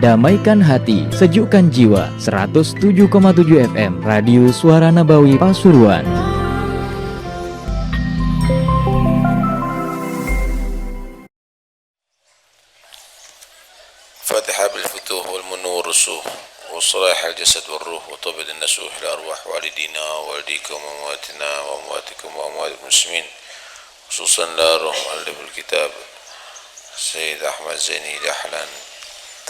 Damaikan hati, sejukkan jiwa. 107,7 FM Radio Suara Nabawi Pasuruan. Fatihah bil futuh wal munur rusuh wa salah al jasad wal ruh wa tabid an nasuh la arwah walidina walidikum wa amwatina wa amwatikum wa amwatil muslimin khususan la ruh al kitab Sayyid Ahmad Zaini Dahlan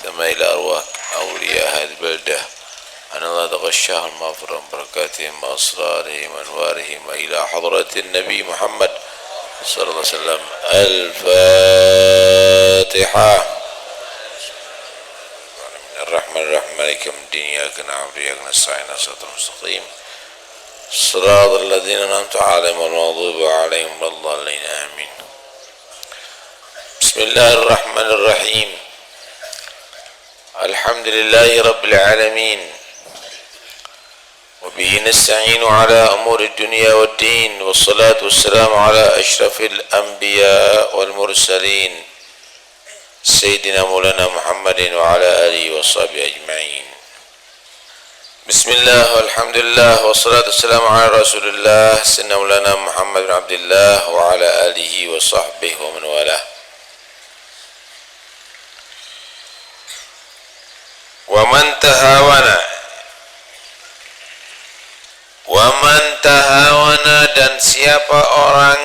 كما إلى أرواح أولياء هذه البلدة أن الله تغشاها المغفرة بركاتهم وأسرارهم وأنوارهم إلى حضرة النبي محمد صلى الله عليه وسلم. الفاتحة. الرحمن الرحيم مالك يوم الدين إياك نعبد وإياك نستعين صراط المستقيم صراط الذين أنعمت عليهم غير المغضوب عليهم ولا الضالين آمين. بسم الله الرحمن الرحيم. الحمد لله رب العالمين وبه نستعين على أمور الدنيا والدين والصلاة والسلام على أشرف الأنبياء والمرسلين سيدنا مولانا محمد وعلى آله وصحبه أجمعين. بسم الله والحمد لله والصلاة والسلام على رسول الله سيدنا مولانا محمد بن عبد الله وعلى آله وصحبه ومن والاه. Waman tahawana dan siapa orang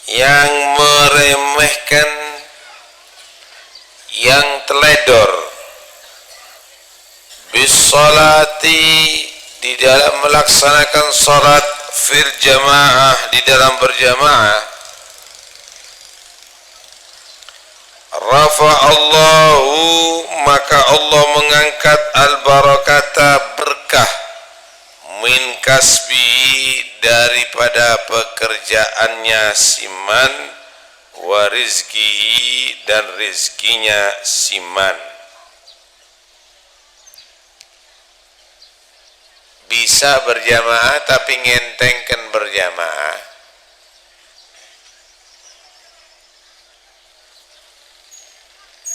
yang meremehkan, yang teledor bisolati di dalam melaksanakan salat fil jamaah di dalam berjamaah, rafa'allahu maka Allah mengangkat al-barakata berkah min kasbi daripada pekerjaannya siman wa rizkihi dan rizkinya siman. Bisa berjamaah tapi ngentengkan berjamaah,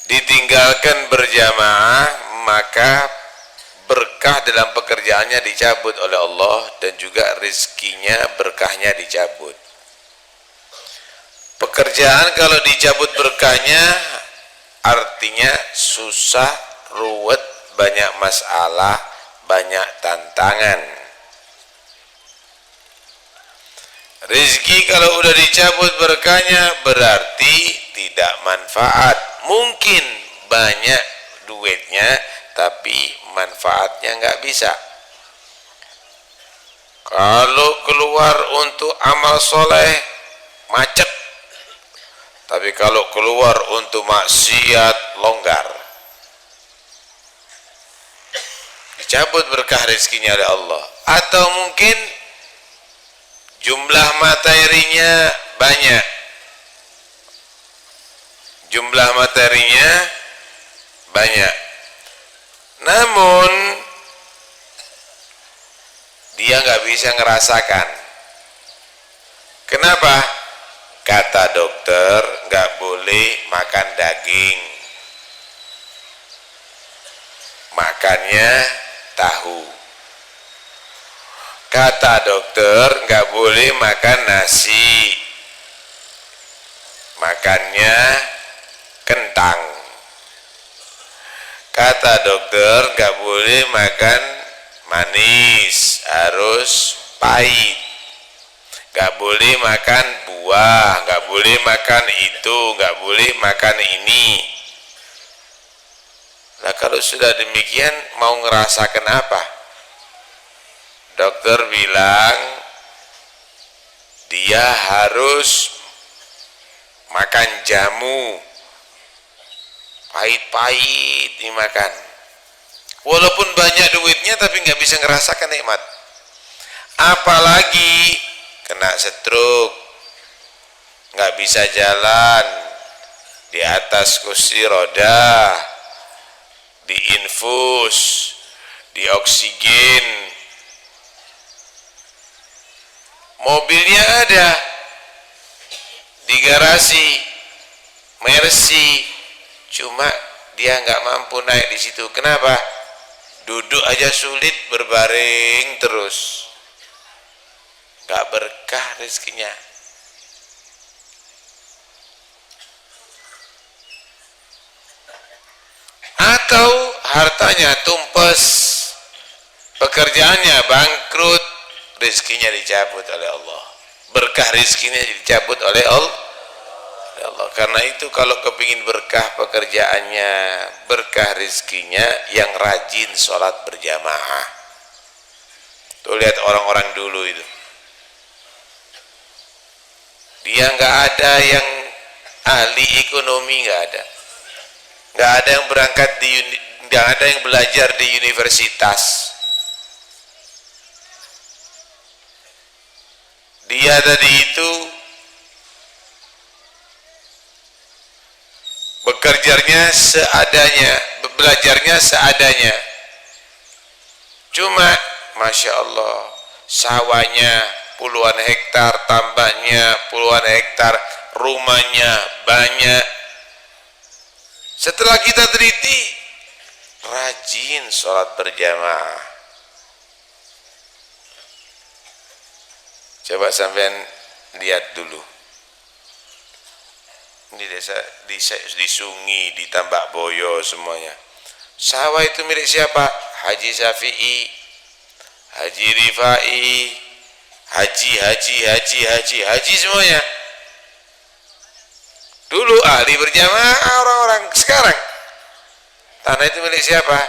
ditinggalkan berjamaah, maka berkah dalam pekerjaannya dicabut oleh Allah dan juga rizkinya berkahnya dicabut. Pekerjaan kalau dicabut berkahnya artinya susah, ruwet, banyak masalah, banyak tantangan. Rizki kalau udah dicabut berkahnya berarti tidak manfaat. Mungkin banyak duitnya tapi manfaatnya nggak bisa. Kalau keluar untuk amal soleh macet, tapi kalau keluar untuk maksiat longgar. Dicabut berkah rezekinya oleh Allah. Atau mungkin jumlah materinya banyak, jumlah materinya banyak, namun dia nggak bisa ngerasakan. Kenapa? Kata dokter nggak boleh makan daging, makannya tahu. Kata dokter nggak boleh makan nasi, makannya kentang. Kata dokter nggak boleh makan manis, harus pahit. Nggak boleh makan buah, nggak boleh makan itu, nggak boleh makan ini. Nah kalau sudah demikian mau ngerasakan apa? Dokter bilang dia harus makan jamu, pahit-pahit dimakan. Walaupun banyak duitnya tapi nggak bisa ngerasakan nikmat. Apalagi kena stroke, nggak bisa jalan, di atas kursi roda, diinfus, di oksigen, mobilnya ada garasi Mercy, cuma dia nggak mampu naik di situ. Kenapa? Duduk aja sulit, berbaring terus, nggak berkah rezekinya. Atau hartanya tumpes, pekerjaannya bangkrut, rezekinya dicabut oleh Allah, berkah rezekinya dicabut oleh Allah. Karena itu kalau kepingin berkah pekerjaannya, berkah rezekinya, yang rajin sholat berjamaah. Tuh lihat orang-orang dulu itu, dia nggak ada yang ahli ekonomi, nggak ada yang berangkat nggak ada yang belajar di universitas. Dia tadi itu bekerjanya seadanya, belajarnya seadanya. Cuma Masya Allah, sawahnya puluhan hektar, tambahnya puluhan hektar, rumahnya banyak. Setelah kita teliti, rajin sholat berjamaah. Coba sampean lihat dulu di desa, di Sungi, di Tambak Boyo, semuanya sawah itu milik siapa? Haji Syafi'i, Haji Rifai, haji semuanya. Dulu ahli berjamaah orang-orang. Sekarang tanah itu milik siapa?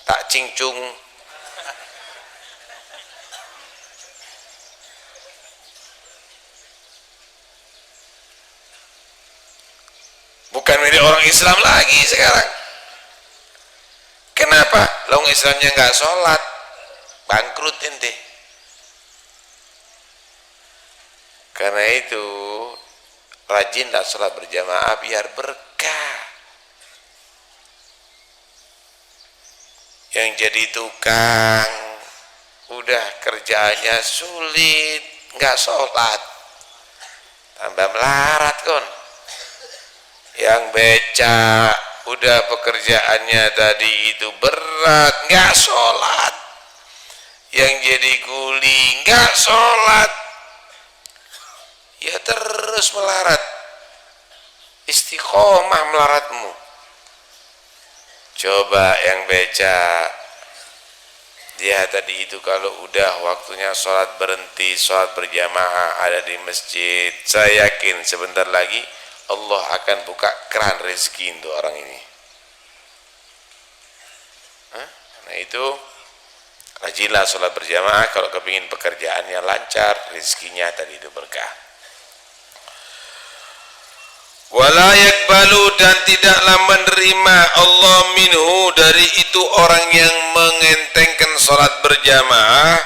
Tak Cingcung. Bukan milik orang Islam lagi sekarang. Kenapa? Orang Islamnya nggak sholat, bangkrut ente. Karena itu rajinlah sholat berjamaah biar berkah. Yang jadi tukang udah kerjaannya sulit, nggak sholat, tambah melarat kon. Yang becak udah pekerjaannya tadi itu berat, nggak sholat. Yang jadi kuli nggak sholat, ya terus melarat. Istiqomah melaratmu. Coba yang becak, dia tadi itu kalau udah waktunya sholat berhenti, sholat berjamaah ada di masjid, saya yakin sebentar lagi Allah akan buka keran rezeki untuk orang ini. Nah itu rajinlah sholat berjamaah kalau kepingin pekerjaannya lancar, rezekinya tadi itu berkah. Wala yakbalu, dan tidaklah menerima Allah minhu, dari itu orang yang mengentengkan sholat berjamaah,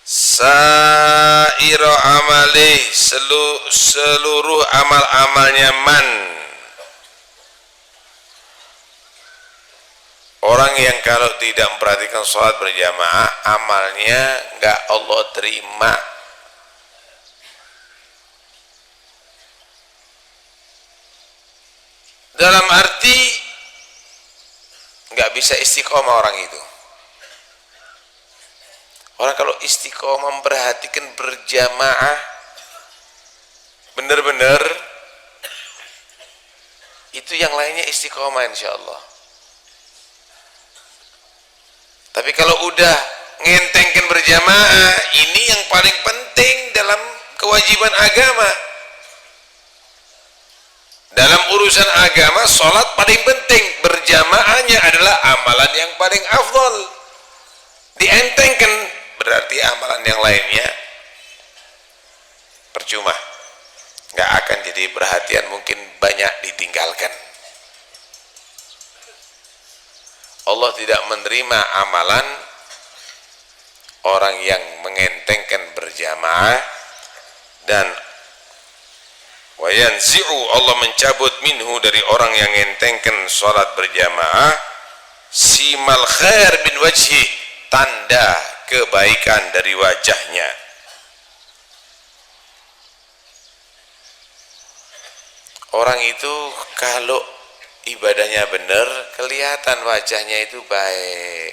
saira amali, seluruh amal-amalnya man. Orang yang kalau tidak memperhatikan sholat berjamaah, amalnya enggak Allah terima. Dalam arti enggak bisa istiqomah orang itu. Orang kalau istiqomah memperhatikan berjamaah benar-benar, itu yang lainnya istiqomah insyaallah. Tapi kalau udah ngentengkan berjamaah, ini yang paling penting dalam kewajiban agama. Dalam urusan agama, sholat paling penting, berjamaahnya adalah amalan yang paling afdal. Dientengkan, berarti amalan yang lainnya percuma, nggak akan jadi perhatian, mungkin banyak ditinggalkan. Allah tidak menerima amalan orang yang mengentengkan berjamaah, dan wa yanzi'u, Allah mencabut minhu, dari orang yang ngentengkan sholat berjamaah, simal khair bin wajhi, tanda kebaikan dari wajahnya. Orang itu kalau ibadahnya benar, kelihatan wajahnya itu baik.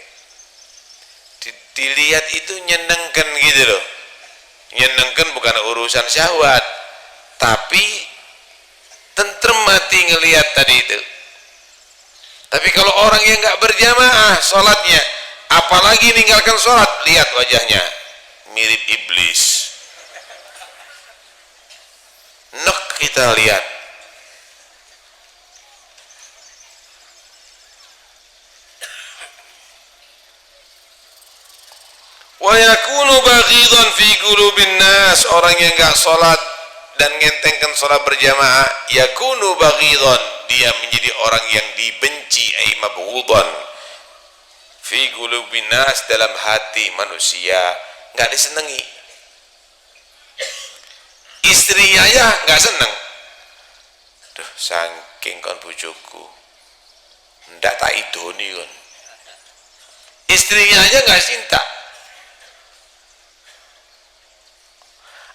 Dilihat itu nyenengkan gitu loh. Nyenengkan bukan urusan syahwat, tapi tentrem mati ngelihat tadi itu. Tapi kalau orang yang nggak berjamaah sholatnya, apalagi ninggalkan sholat, lihat wajahnya mirip iblis. Nek kita lihat. Wa yakunu baghidan fi qulubin nas, orang yang enggak salat dan ngentengkan salat berjamaah, yakunu baghidan, dia menjadi orang yang dibenci, ai mabghudan fi qulubin nas, dalam hati manusia enggak disenangi. Istrinya ya enggak seneng. Duh, saking kon bojoku ndak tak idoni kon. Istrinya aja enggak cinta.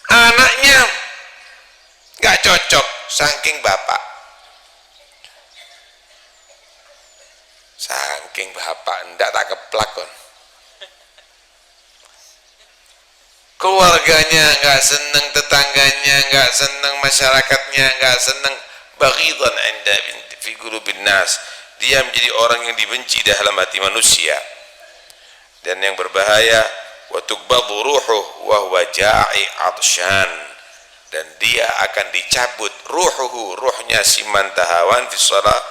Anaknya nggak cocok saking bapak ndak tak keplak kon. Keluarganya nggak seneng, tetangganya nggak seneng, masyarakatnya nggak seneng. Baghidan inda fi qulubin nas, dia menjadi orang yang dibenci dalam hati manusia. Dan yang berbahaya, wa tuqbadu ruhuhu wa huwa ja'i atsyan, dan dia akan dicabut ruhuhu, ruhnya si mantahawan fi shalah,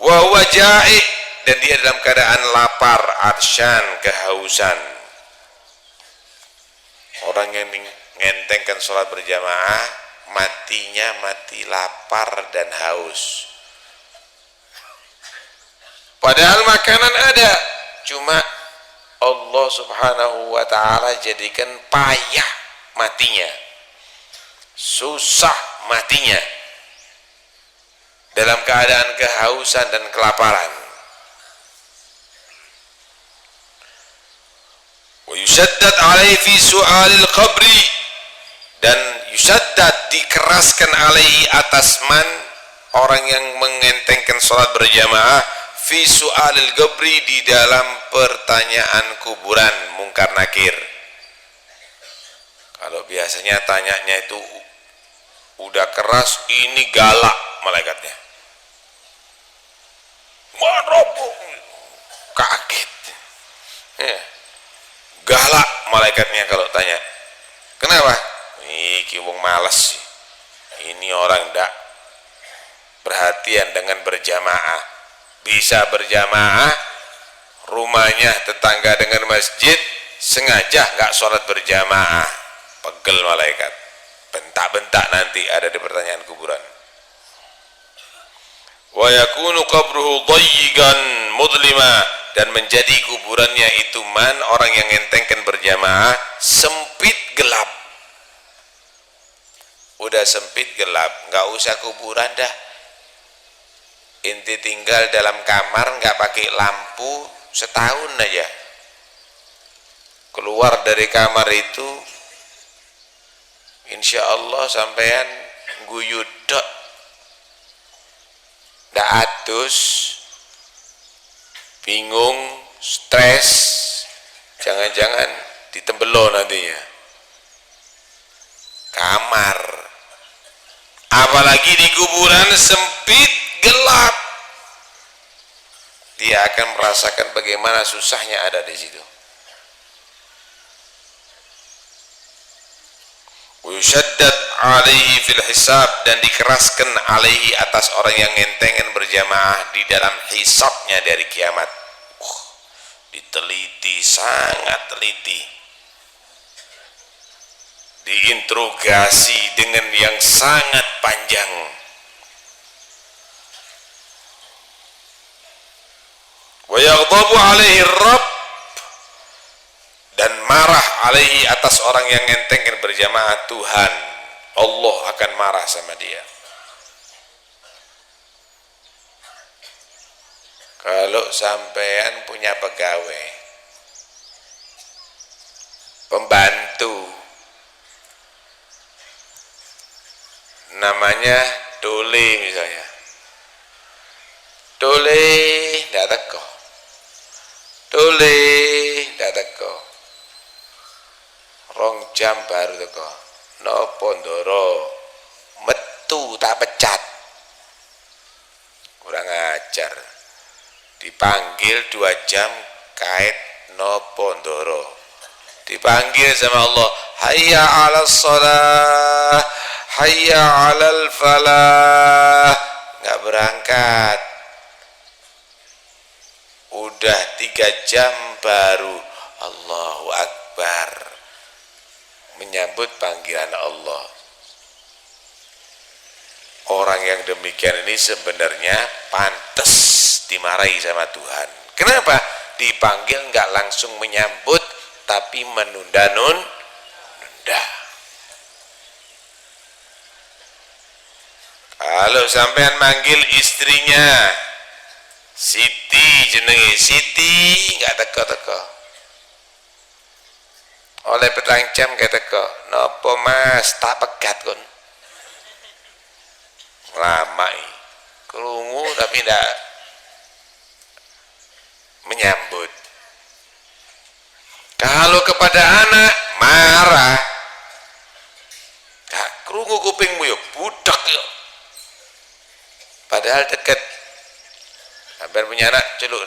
wa huwa ja'i, dan dia dalam keadaan lapar, atsyan, kehausan. Orang yang ngentengkan sholat berjamaah, matinya mati lapar dan haus. Padahal makanan ada, cuma Allah subhanahu wa ta'ala jadikan payah matinya, susah matinya, dalam keadaan kehausan dan kelaparan. Wa yushaddad alaihi fi su'alil qabri, dan yushaddad, dikeraskan alaihi atas man, orang yang mengentengkan sholat berjamaah, fi su'alil qabri, di dalam pertanyaan kuburan, mungkar nakir. Kalau biasanya tanyanya itu udah keras, ini galak malaikatnya. Marobu, kaget. Ya. Galak malaikatnya kalau tanya. Kenapa? Iki wong males sih. Ini orang ndak perhatian dengan berjamaah. Bisa berjamaah, rumahnya tetangga dengan masjid, sengaja nggak sholat berjamaah, pegel malaikat, bentak-bentak nanti ada di pertanyaan kuburan. Wa yakunu qabruhu dayyigan mudlima, dan menjadi kuburannya itu man, orang yang ngentengkan berjamaah, sempit gelap. Udah sempit gelap, nggak usah kuburan dah. Inti tinggal dalam kamar nggak pakai lampu setahun aja, keluar dari kamar itu insya Allah sampean guyud dok, ndak atus, bingung, stres, jangan-jangan ditembelo nantinya kamar. Apalagi di kuburan sempit gelap, dia akan merasakan bagaimana susahnya ada di situ. Yushaddad alaihi fil hisab, dan dikeraskan alaihi atas orang yang ngentengan berjamaah di dalam hisabnya dari kiamat. Diteliti, sangat teliti, diinterogasi dengan yang sangat panjang. Wa yaghdabu alaihi rabb, dan marah alaihi atas orang yang ngentengkan berjamaah Tuhan. Allah akan marah sama dia. Kalau sampean punya pegawai, pembantu, namanya Dole misalnya, Dole ndak teko, Dole ndak teko, 2 jam baru teko, nopo ndoro metu tak pecat, kurang ajar. Dipanggil 2 jam kait nopo ndoro, dipanggil sama Allah, hayya 'alas shalah, hayya 'alal falah, nggak berangkat. Udah 3 jam baru Allahu Akbar, menyambut panggilan Allah. Orang yang demikian ini sebenarnya pantas dimarahi sama Tuhan. Kenapa? Dipanggil nggak langsung menyambut, tapi menunda-nunda. Kalau sampean manggil istrinya Siti, jenenge Siti, nggak teko-teko. Oleh 2 jam nggak teko. Nopo mas, tak pegat kon. Lama kerungu tapi ndak menyambut. Kalau kepada anak marah, gak kerungu kupingmu ya budak ya. Padahal deket. Hampir punya anak celuk,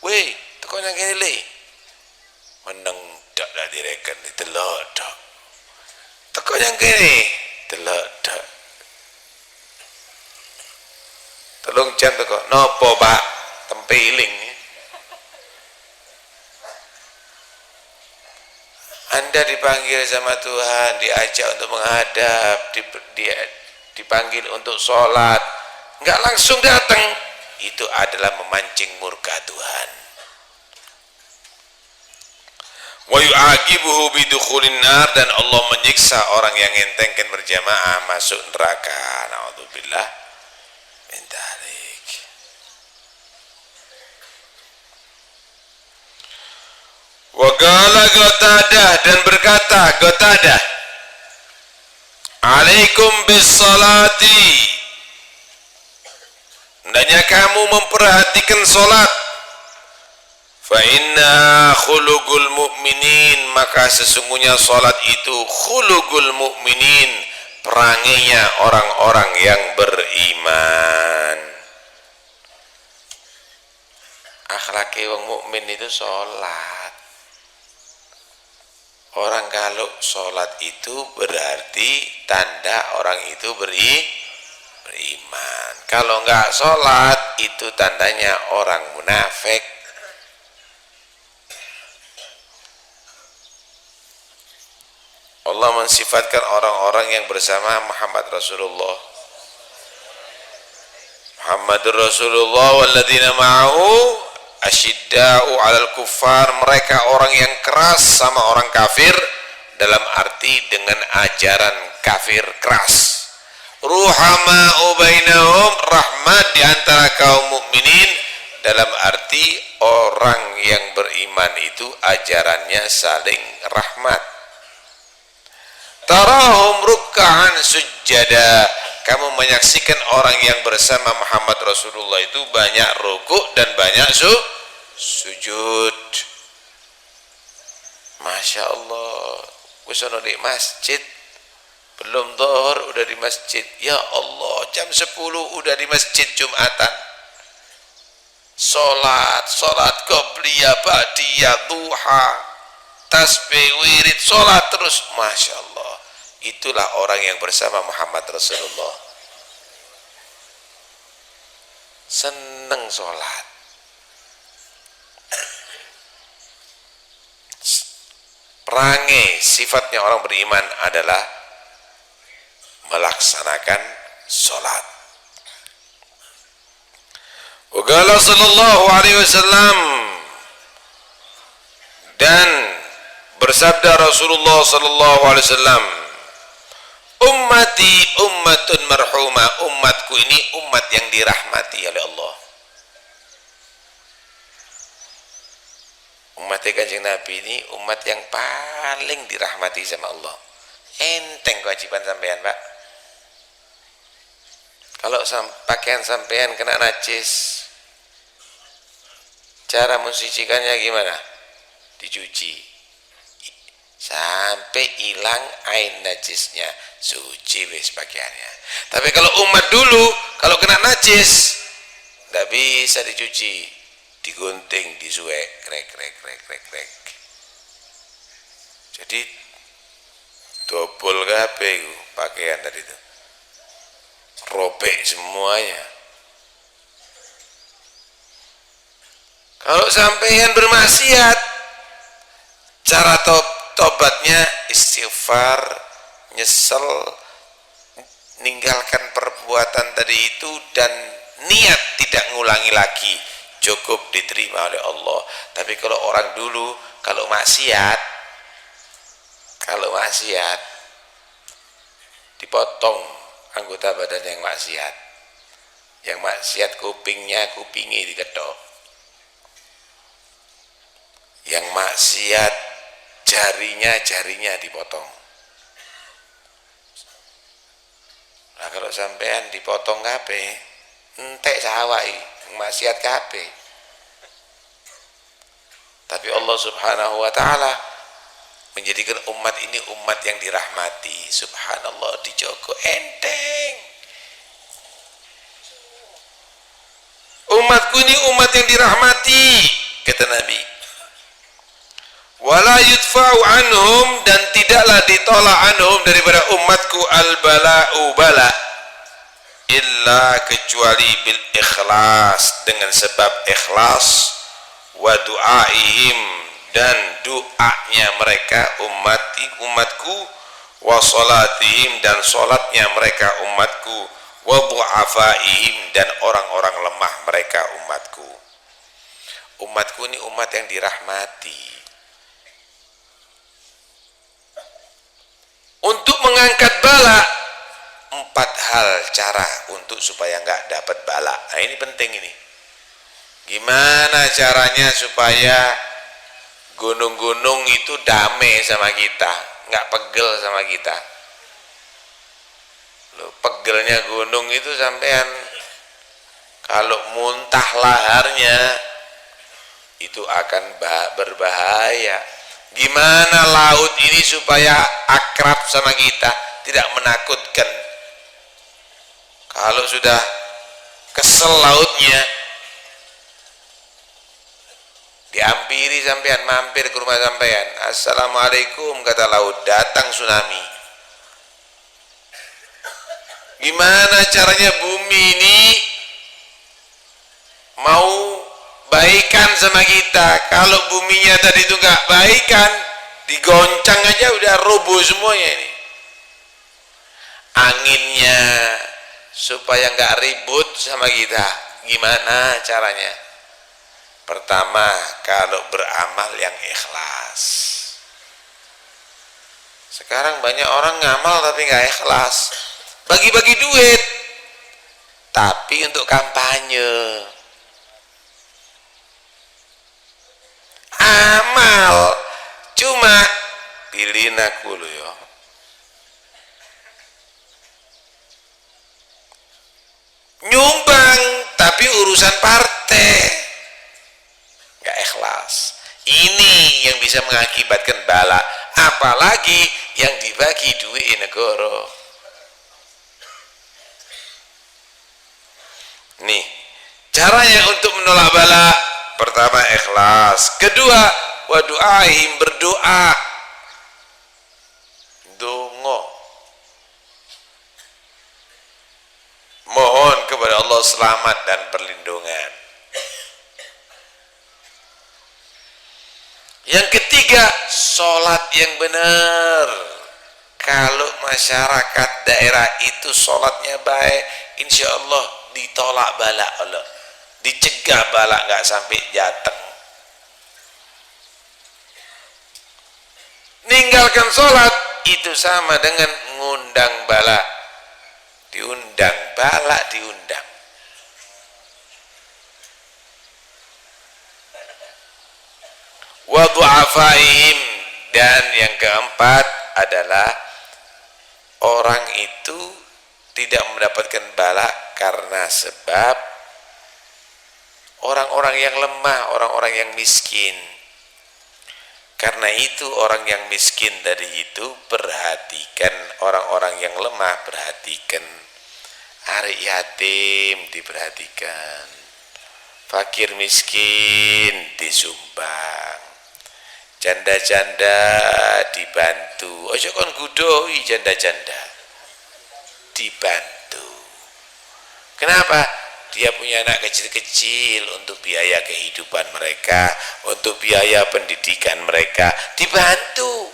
weh, teko nang kene le. Meneng dak dak direken ditelok dak. Teko nang kene, telok dak. 3 jam teko. Nopo, Pak? Tempeling. Anda dipanggil sama Tuhan, diajak untuk menghadap, dipanggil untuk sholat, nggak langsung datang, itu adalah memancing murka Tuhan. Wa yu'aqibuhu bidukhulin nar, dan Allah menyiksa orang yang ngentengkan berjamaah masuk neraka. Na'udzubillah min dzalik. Wa qala Qatadah, dan berkata Qatadah, alaikum bis salati, hendaknya kamu memperhatikan salat. Fa inna khuluqul mu'minin, maka sesungguhnya salat itu khuluqul mu'minin, perangainya orang-orang yang beriman. Akhlake wong mukmin itu salat. Orang kalau sholat itu berarti tanda orang itu beriman. Kalau enggak sholat itu tandanya orang munafik. Allah mensifatkan orang-orang yang bersama Muhammad Rasulullah, Muhammadur Rasulullah walladzina ma'ahu asyidda'u 'alal kuffar, mereka orang yang keras sama orang kafir, dalam arti dengan ajaran kafir keras. Ruhama'u bainahum, rahmat di antara kaum mukminin, dalam arti orang yang beriman itu ajarannya saling rahmat. Tarahum ruk'an sujjada, kamu menyaksikan orang yang bersama Muhammad Rasulullah itu banyak rukuk dan banyak sujud. Masya Allah, kusono di masjid, belum zuhur udah di masjid. Ya Allah, jam 10 udah di masjid Jumatan. Sholat qobliyah, ba'diyah, duha, tasbih, wirid, sholat terus. Masya Allah, itulah orang yang bersama Muhammad Rasulullah. Seneng sholat. Perangai sifatnya orang beriman adalah melaksanakan sholat. Waqala sallallahu alaihi wasallam, dan bersabda Rasulullah sallallahu alaihi wasallam, ummati ummatun marhumah, umatku ini umat yang dirahmati oleh Allah. Umat Kanjeng Nabi ini umat yang paling dirahmati sama Allah. Enteng kewajiban sampean, Pak. Kalau pakaian sampean kena najis, cara mensucikannya gimana? Dicuci sampai hilang air najisnya, suci wis pakaiannya. Tapi kalau umat dulu kalau kena najis nggak bisa dicuci, digunting, disuek, krek. Jadi dobol kabeh pakaian tadi itu, robek semuanya. Kalau sampean bermaksiat, cara tobatnya istighfar, nyesel, ninggalkan perbuatan tadi itu dan niat tidak ngulangi lagi, cukup diterima oleh Allah. Tapi kalau orang dulu kalau maksiat dipotong anggota badan yang maksiat kupingnya diketok, yang maksiat jarinya dipotong. Nah kalau sampean dipotong kabeh, entek sawai maksiat kabeh. Tapi Allah Subhanahu wa taala menjadikan umat ini umat yang dirahmati. Subhanallah, dijogo enteng. Umatku ini umat yang dirahmati, kata Nabi. Wala yudfa'u anhum, dan tidaklah ditolak anhum daripada umatku al-bala'u bala, illa kecuali bil ikhlas, dengan sebab ikhlas, wa du'aihim, dan doanya mereka umatku, wa salatihim, dan salatnya mereka umatku, wa du'afaihim, dan orang-orang lemah mereka umatku. Umatku ini umat yang dirahmati. Untuk mengangkat bala, 4 hal cara untuk supaya nggak dapat bala. Nah ini penting ini. Gimana caranya supaya gunung-gunung itu damai sama kita, nggak pegel sama kita. Loh, pegelnya gunung itu sampean kalau muntah laharnya itu akan berbahaya. Gimana laut ini supaya akrab sama kita, tidak menakutkan. Kalau sudah kesel lautnya, diampiri sampean, mampir ke rumah sampean, assalamualaikum kata laut, datang tsunami. Gimana caranya bumi ini mau baikan sama kita? Kalau buminya tadi itu nggak baikan, digoncang aja udah roboh semuanya ini. Anginnya supaya nggak ribut sama kita, gimana caranya? Pertama, kalau beramal yang ikhlas. Sekarang banyak orang ngamal tapi nggak ikhlas, bagi-bagi duit tapi untuk kampanye. Amal cuma pilihin aku loh ya, nyumbang tapi urusan partai nggak ikhlas. Ini yang bisa mengakibatkan bala, apalagi yang dibagi duit negara. Nih caranya untuk menolak bala: pertama ikhlas, kedua wa du'aihim, berdoa, dongo, mohon kepada Allah selamat dan perlindungan. Yang ketiga, sholat yang benar. Kalau masyarakat daerah itu sholatnya baik, insya Allah ditolak bala Allah, dicegah bala nggak sampai jateng. Ninggalkan sholat itu sama dengan ngundang bala, diundang bala, diundang. Wa du'afaihim, dan yang keempat adalah orang itu tidak mendapatkan bala karena sebab orang-orang yang lemah, orang-orang yang miskin. Karena itu orang yang miskin tadi itu perhatikan orang-orang yang lemah, perhatikan ari yatim diperhatikan, fakir miskin disumbang, janda-janda dibantu. Ojo kon gudoi janda-janda, dibantu. Kenapa? Dia punya anak kecil-kecil, untuk biaya kehidupan mereka, untuk biaya pendidikan mereka, dibantu.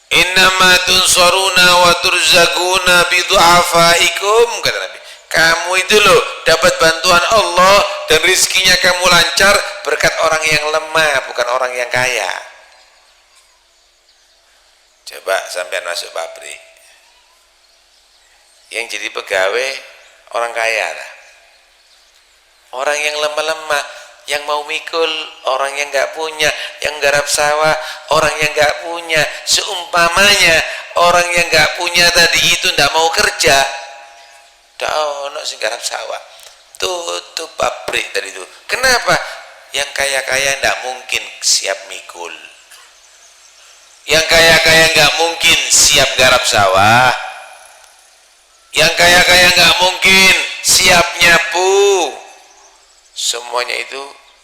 Innama tunsaruna wa turzaquna bidu'afaikum, kata Nabi. Kamu itu loh dapat bantuan Allah dan rizkinya kamu lancar berkat orang yang lemah, bukan orang yang kaya. Coba sampean masuk pabrik, yang jadi pegawai orang kaya lah. Orang yang lemah-lemah, yang mau mikul orang yang nggak punya, yang garap sawah orang yang nggak punya. Seumpamanya orang yang nggak punya tadi itu nggak mau kerja, dah ono sing garap sawah, tutup pabrik tadi itu. Kenapa? Yang kaya-kaya nggak mungkin siap mikul, yang kaya-kaya nggak mungkin siap garap sawah, yang kaya-kaya nggak mungkin siap nyapu. Semuanya itu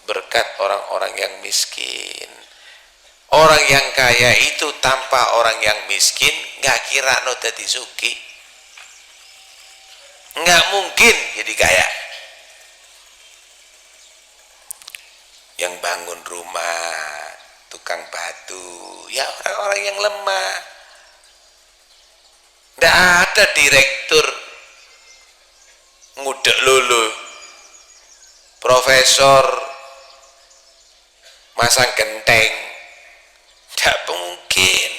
berkat orang-orang yang miskin. Orang yang kaya itu tanpa orang yang miskin nggak kira no dadi sugih, nggak mungkin jadi kaya. Yang bangun rumah, tukang batu, ya orang-orang yang lemah. Nggak ada direktur ngudek lulu, profesor masang genteng, tidak mungkin.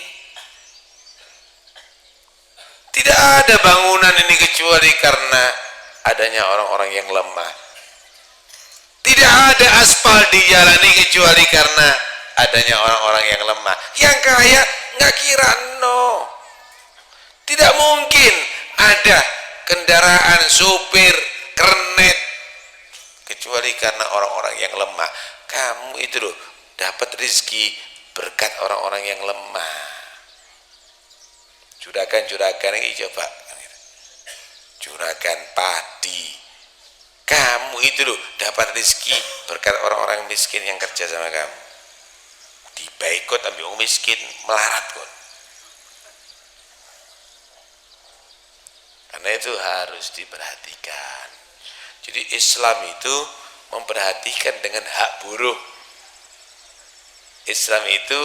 Tidak ada bangunan ini kecuali karena adanya orang-orang yang lemah. Tidak ada aspal di jalan ini kecuali karena adanya orang-orang yang lemah. Yang kaya nggak kira no. Tidak mungkin ada kendaraan supir kernet kecuali karena orang-orang yang lemah. Kamu itu loh dapat rezeki berkat orang-orang yang lemah. Juragan-juragan ini coba, juragan padi, kamu itu loh dapat rezeki berkat orang-orang miskin yang kerja sama kamu. Dibaikot ambil orang miskin, melarat kok. Karena itu harus diperhatikan. Jadi Islam itu memperhatikan dengan hak buruh. Islam itu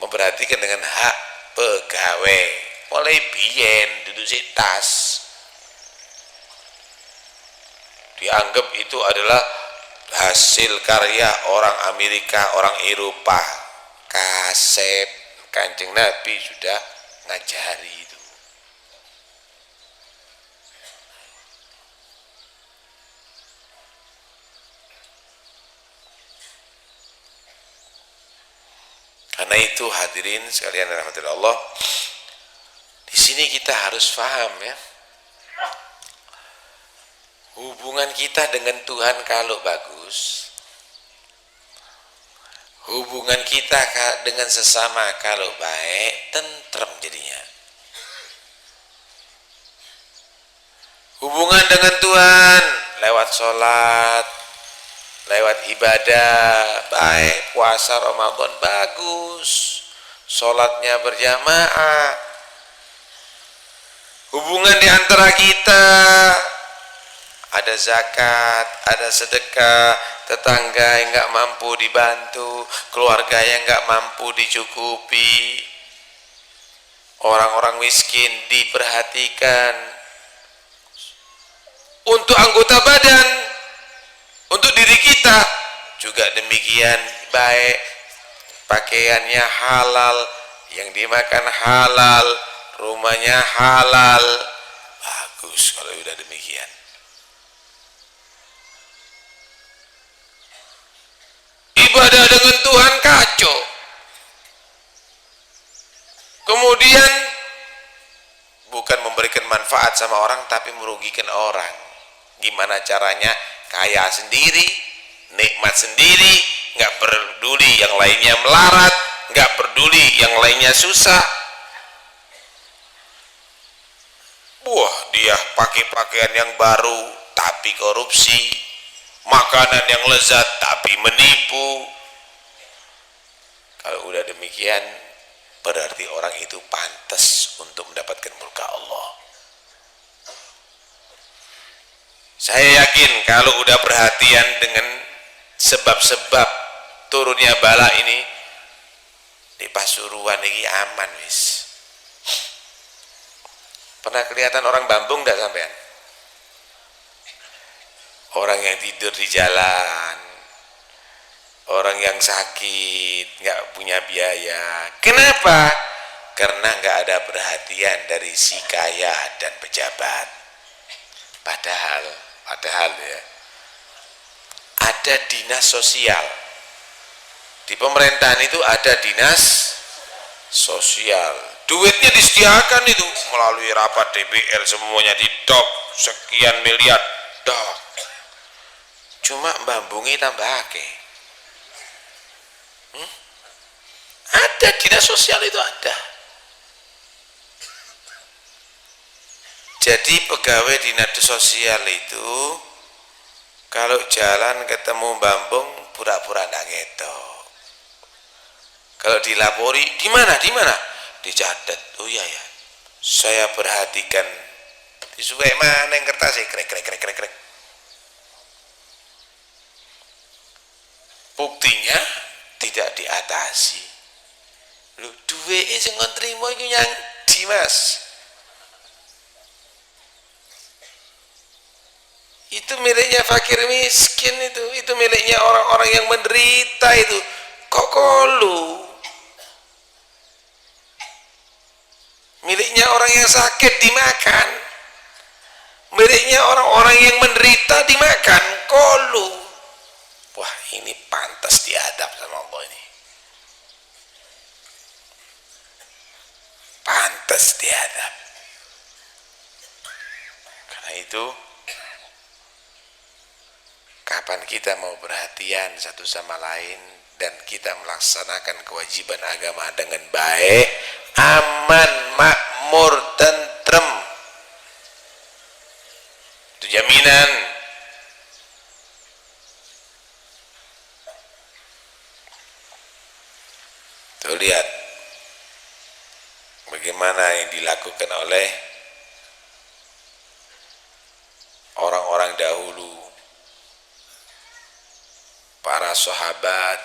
memperhatikan dengan hak pegawai. Mulai biyen duduk si tas, dianggap itu adalah hasil karya orang Amerika, orang Eropa. Kasep Kanjeng Nabi sudah ngajari itu. Karena itu hadirin sekalian rahmatullah Allah, di sini kita harus paham ya, hubungan kita dengan Tuhan kalau bagus, hubungan kita dengan sesama kalau baik, tentrem jadinya. Hubungan dengan Tuhan lewat sholat, lewat ibadah baik, puasa Ramadan bagus, sholatnya berjamaah. Hubungan di antara kita, ada zakat, ada sedekah, tetangga yang nggak mampu dibantu, keluarga yang nggak mampu dicukupi, orang-orang miskin diperhatikan. Untuk anggota badan, untuk diri kita juga demikian baik, pakaiannya halal, yang dimakan halal, rumahnya halal, bagus kalau sudah demikian. Ibadah dengan Tuhan kacau, kemudian memberikan manfaat sama orang tapi merugikan orang. Gimana caranya? Kaya sendiri, nikmat sendiri, nggak peduli yang lainnya melarat, nggak peduli yang lainnya susah. Wah, dia pakai pakaian yang baru tapi korupsi, makanan yang lezat tapi menipu. Kalau udah demikian, berarti orang itu pantas untuk mendapatkan murka Allah. Saya yakin kalau udah perhatian dengan sebab-sebab turunnya bala ini, di Pasuruan ini aman wis. Pernah kelihatan orang Bambung enggak sampean? Orang yang tidur di jalan, orang yang sakit, nggak punya biaya. Kenapa? Karena nggak ada perhatian dari si kaya dan pejabat. Padahal ya, ada dinas sosial. Di pemerintahan itu ada dinas sosial. Duitnya disediakan itu melalui rapat DPR, semuanya didok sekian miliar, dok. Cuma mbambungi tambah akeh. Ada dinas sosial itu ada. Jadi pegawai dinas sosial itu kalau jalan ketemu Bambung pura-pura nggak ngetok. Kalau dilapori di mana? Dicatat. Oh iya ya. Saya perhatikan. Disukai mana yang kertas krek. Buktinya tidak diatasi. Lu duwe sing ntrimo iku yang Dimas. Itu miliknya fakir miskin itu miliknya orang-orang yang menderita itu. Kok kolu? Miliknya orang yang sakit dimakan. Miliknya orang-orang yang menderita dimakan. Kolu. Wah, ini pantas diadab sama Allah ini. Pantas diadab. Karena itu, kapan kita mau perhatian satu sama lain dan kita melaksanakan kewajiban agama dengan baik, aman, makmur, tentrem. Itu jaminan. Tuh lihat bagaimana yang dilakukan oleh orang-orang dahulu, para sahabat.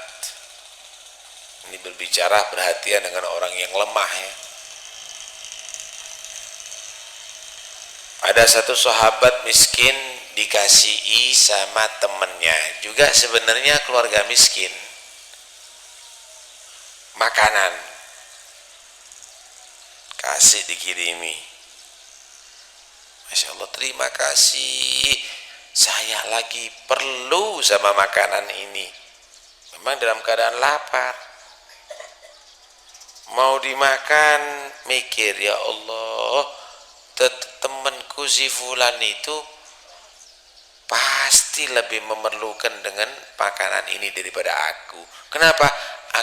Ini berbicara perhatian dengan orang yang lemah ya. Ada satu sahabat miskin dikasihi sama temennya, juga sebenarnya keluarga miskin, makanan kasih dikirimi. Masya Allah, terima kasih, saya lagi perlu sama makanan ini. Memang dalam keadaan lapar, mau dimakan, mikir ya Allah, temanku si fulan itu pasti lebih memerlukan dengan makanan ini daripada aku. Kenapa?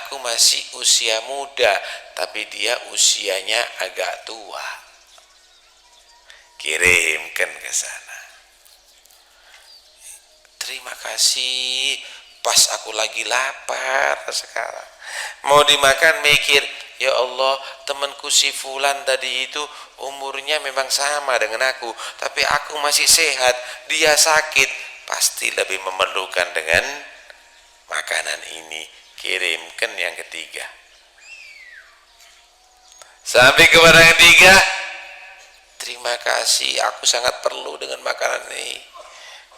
Aku masih usia muda, tapi dia usianya agak tua. Kirimkan ke sana. Terima kasih, pas aku lagi lapar sekarang. Mau dimakan mikir, ya Allah, temanku si fulan tadi itu umurnya memang sama dengan aku, tapi aku masih sehat, dia sakit, pasti lebih memerlukan dengan makanan ini. Kirimkan yang ketiga. Sampai kepada yang ketiga, terima kasih, aku sangat perlu dengan makanan ini.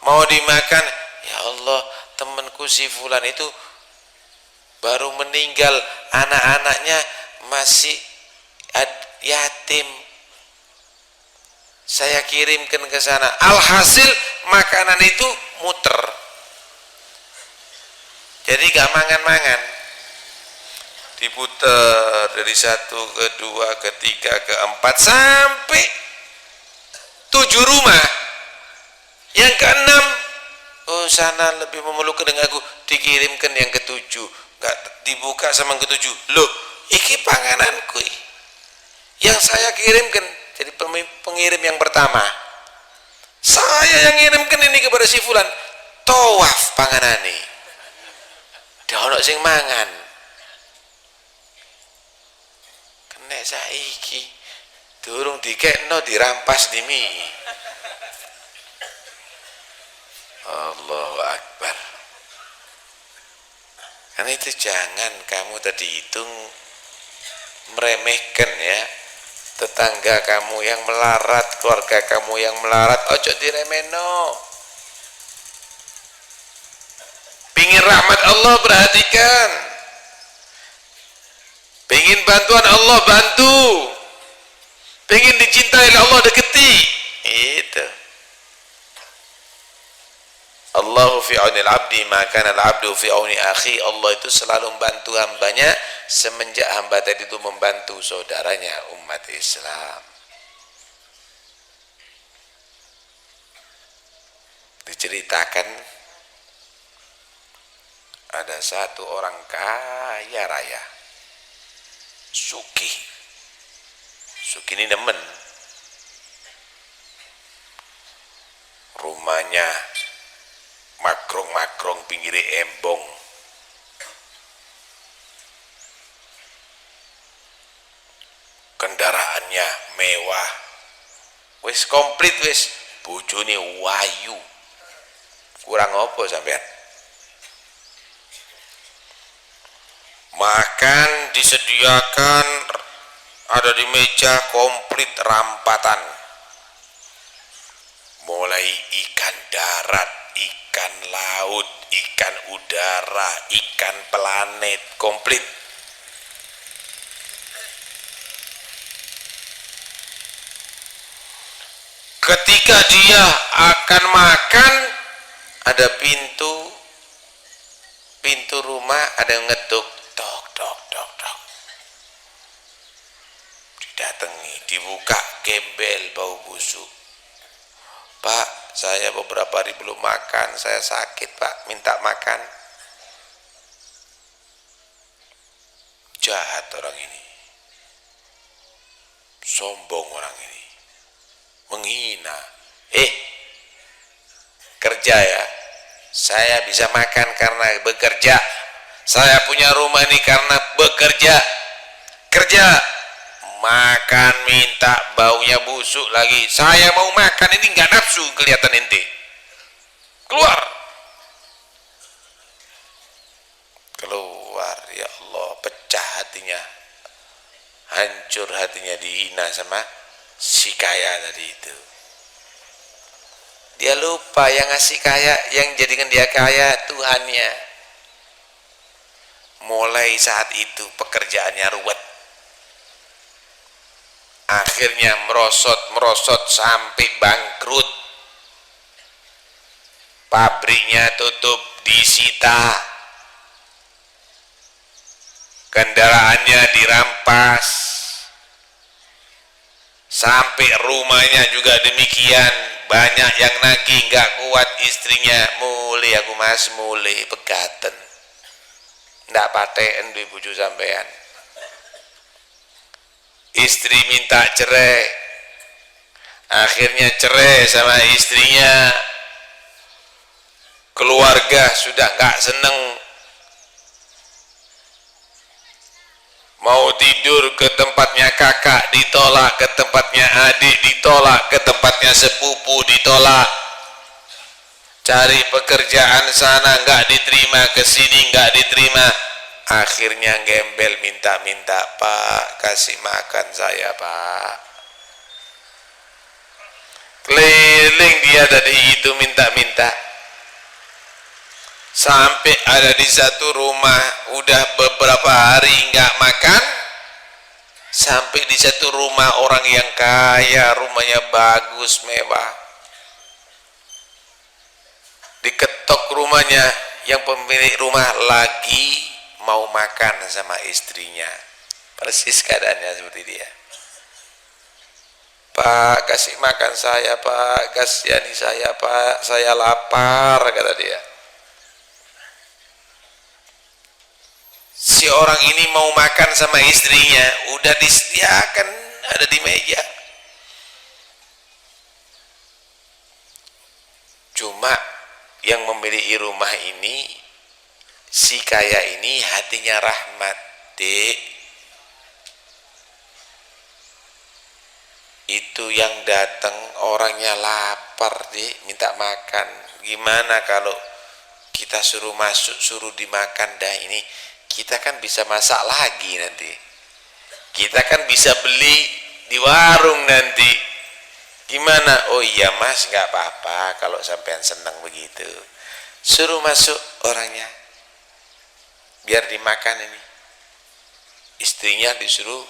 Mau dimakan, ya Allah, temanku si fulan itu baru meninggal, anak-anaknya masih yatim, saya kirimkan ke sana. Alhasil makanan itu muter, jadi gak mangan-mangan, diputer dari satu ke dua ke tiga ke empat sampai ketujuh rumah, yang keenam, oh sana lebih memerlukan dengan aku, dikirimkan yang ketujuh, nggak dibuka sama yang ketujuh. Loh, iki pangananku, yang saya kirimkan, jadi pengirim yang pertama, saya yang ngirimkan ini kepada si fulan, tawaf panganani, dia ono sing mangan, kena saiki, durung dikekno dirampas dimi. Allahu Akbar. Karena itu jangan kamu tadi hitung meremehkan ya tetangga kamu yang melarat, keluarga kamu yang melarat, ojo diremeno. Pingin rahmat Allah, perhatikan. Pingin bantuan Allah, bantu. Pingin dicintai Allah, deketi. Itu. Allahu fi auni al-abdi maka al-abdu fi auni akhi. Allah itu selalu membantu hambanya semenjak hamba tadi itu membantu saudaranya umat Islam. Diceritakan ada satu orang kaya raya, Suki ini demen rumahnya makrong-makrong pinggir embong, kendaraannya mewah, wis komplit, wis bojone wayu, kurang apa sampean? Makan disediakan, ada di meja komplit rampatan, mulai ikan darat, ikan laut, ikan udara, ikan planet, komplit. Ketika dia akan makan, ada pintu rumah, ada yang ngetuk, tok tok tok tok. Didatangi, dibuka, gembel, bau busuk. Pak, saya beberapa hari belum makan, saya sakit Pak, minta makan. Jahat orang ini, sombong orang ini, menghina. Kerja ya, saya bisa makan karena bekerja, saya punya rumah ini karena bekerja. Kerja, makan minta baunya busuk lagi, saya mau makan ini nggak nafsu, kelihatan ente keluar ya Allah, pecah hatinya, hancur hatinya, dihina sama si kaya tadi itu. Dia lupa yang ngasih kaya, yang jadikan dia kaya Tuhannya. Mulai saat itu pekerjaannya ruwet, akhirnya merosot sampai bangkrut, pabriknya tutup, disita, kendaraannya dirampas, sampai rumahnya juga demikian. Banyak yang nagih, nggak kuat istrinya, mulai aku mas, mulai pegatan, ndak paten duwe bojo sampean. Istri minta cerai, akhirnya cerai sama istrinya. Keluarga sudah nggak seneng, mau tidur ke tempatnya kakak ditolak, ke tempatnya adik ditolak, ke tempatnya sepupu ditolak, cari pekerjaan sana nggak diterima, ke sini nggak diterima. Akhirnya gembel, minta-minta, Pak kasih makan saya Pak. Keliling dia tadi itu minta-minta, sampai ada di satu rumah udah beberapa hari nggak makan, sampai di satu rumah orang yang kaya, rumahnya bagus mewah, diketok rumahnya, yang pemilik rumah lagi mau makan sama istrinya, persis keadaannya seperti dia. Pak, kasih makan saya Pak, kasihani saya Pak, saya lapar, kata dia. Si orang ini mau makan sama istrinya, udah disediakan, ada di meja. Cuma yang memiliki rumah ini, si kaya ini hatinya rahmat, Dik. Itu yang datang orangnya lapar, Dik, minta makan. Gimana kalau kita suruh masuk, suruh dimakan dah ini? Kita kan bisa masak lagi nanti. Kita kan bisa beli di warung nanti. Gimana? Oh iya Mas, nggak apa-apa kalau sampean senang begitu. Suruh masuk orangnya, biar dimakan ini. Istrinya disuruh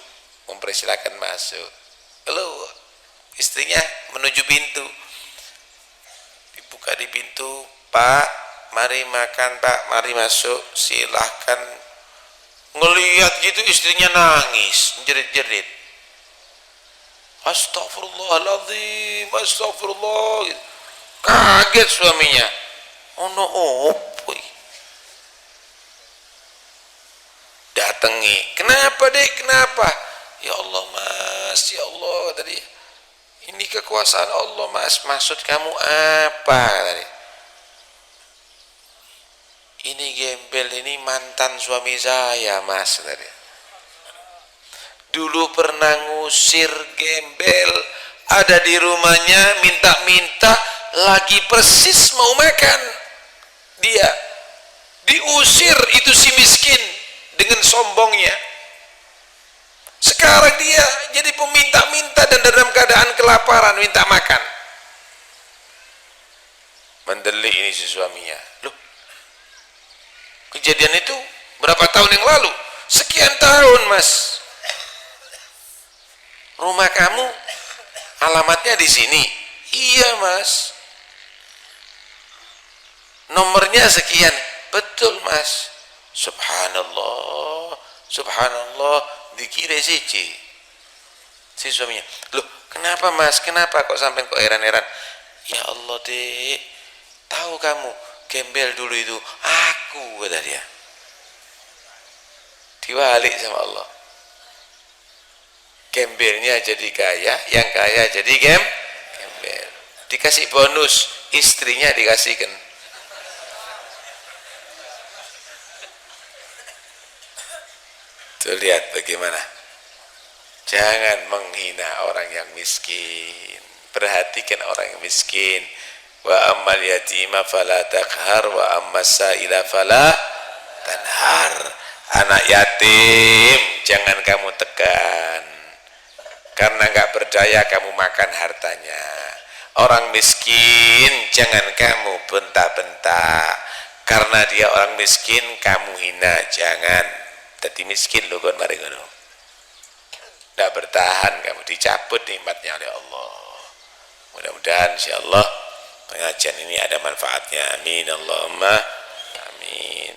mempersilahkan masuk. Lalu istrinya menuju pintu, dibuka di pintu, Pak, mari makan Pak, mari masuk, silahkan. Ngelihat gitu istrinya nangis, jerit-jerit. Astagfirullahaladzim, astagfirullah. Kaget suaminya. Oh no, opoi. Datangi, kenapa Dek, kenapa? Ya Allah Mas, ya Allah, tadi ini kekuasaan Allah Mas, maksud kamu apa tadi? Ini gembel ini mantan suami saya Mas, tadi. Dulu pernah ngusir gembel, ada di rumahnya, minta-minta, lagi persis mau makan, dia diusir itu si miskin dengan sombongnya. Sekarang dia jadi peminta-minta dan dalam keadaan kelaparan minta makan. Mendelik ini si suaminya. Loh, kejadian itu berapa tahun yang lalu? Sekian tahun Mas. Rumah kamu alamatnya di sini. Iya Mas. Nomornya sekian. Betul Mas. Subhanallah, subhanallah, dikira si suaminya. Loh, kenapa Mas? Kenapa kok sampai kok heran-heran? Ya Allah Dek, tahu kamu gembel dulu itu aku, kata dia. Diwalik sama Allah. Gembelnya jadi kaya, yang kaya jadi gembel. Dikasih bonus, istrinya dikasihkan. Tuh lihat bagaimana. Jangan menghina orang yang miskin. Perhatikan orang yang miskin. Wa ammal yatima fala taqhar wa ammas sa'ila fala tanhar. Anak yatim jangan kamu tekan. Karena enggak berdaya kamu makan hartanya. Orang miskin jangan kamu bentak-bentak. Karena dia orang miskin kamu hina, jangan. Tadi miskin loh kon mari ngono. Tidak bertahan kamu, dicabut nikmatnya oleh Allah. Mudah-mudahan insyaallah pengajian ini ada manfaatnya. Amin Allahumma amin.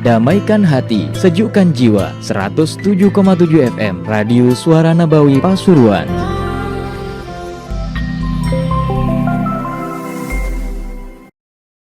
Damaikan hati, sejukkan jiwa. 107,7 FM Radio Suara Nabawi Pasuruan.